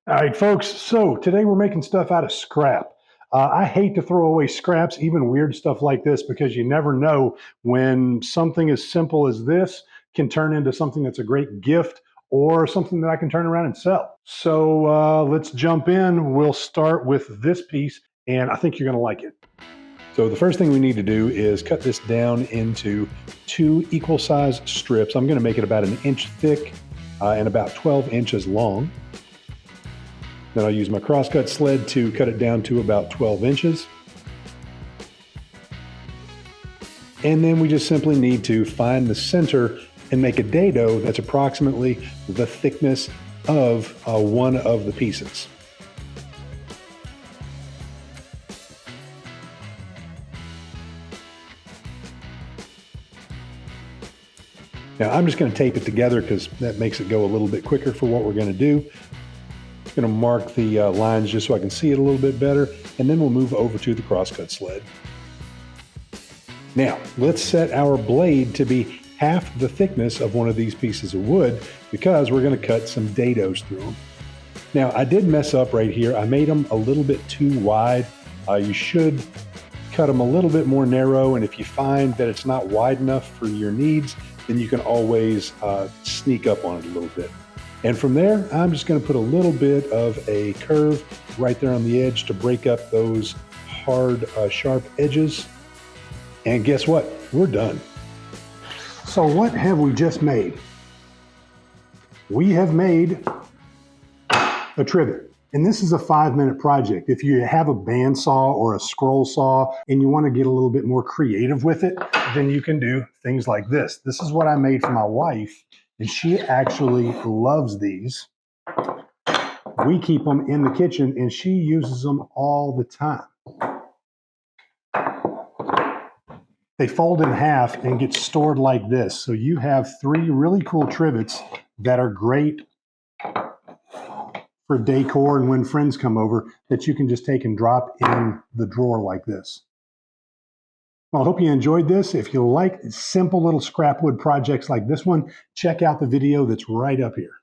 All right, folks. So today we're making stuff out of scrap. I hate to throw away scraps, even weird stuff like this, because you never know when something as simple as this can turn into something that's a great gift or something that I can turn around and sell. So let's jump in. We'll start with this piece, and I think you're going to like it. So the first thing we need to do is cut this down into two equal size strips. I'm going to make it about 1 inch thick and about 12 inches long. Then I'll use my crosscut sled to cut it down to about 12 inches. And then we just simply need to find the center and make a dado that's approximately the thickness of one of the pieces. Now I'm just going to tape it together because that makes it go a little bit quicker for what we're going to do. I'm going to mark the lines just so I can see it a little bit better, and then we'll move over to the crosscut sled. Now, let's set our blade to be half the thickness of one of these pieces of wood because we're going to cut some dados through them. Now, I did mess up right here. I made them a little bit too wide. You should cut them a little bit more narrow, and if you find that it's not wide enough for your needs, then you can always sneak up on it a little bit. And from there, I'm just going to put a little bit of a curve right there on the edge to break up those hard, sharp edges. And guess what? We're done. So what have we just made? We have made a trivet. And this is a 5-minute project. If you have a bandsaw or a scroll saw and you want to get a little bit more creative with it, then you can do things like this. This is what I made for my wife, and she actually loves these. We keep them in the kitchen and she uses them all the time. They fold in half and get stored like this. So you have 3 really cool trivets that are great for decor and when friends come over that you can just take and drop in the drawer like this. Well, I hope you enjoyed this. If you like simple little scrap wood projects like this one, check out the video that's right up here.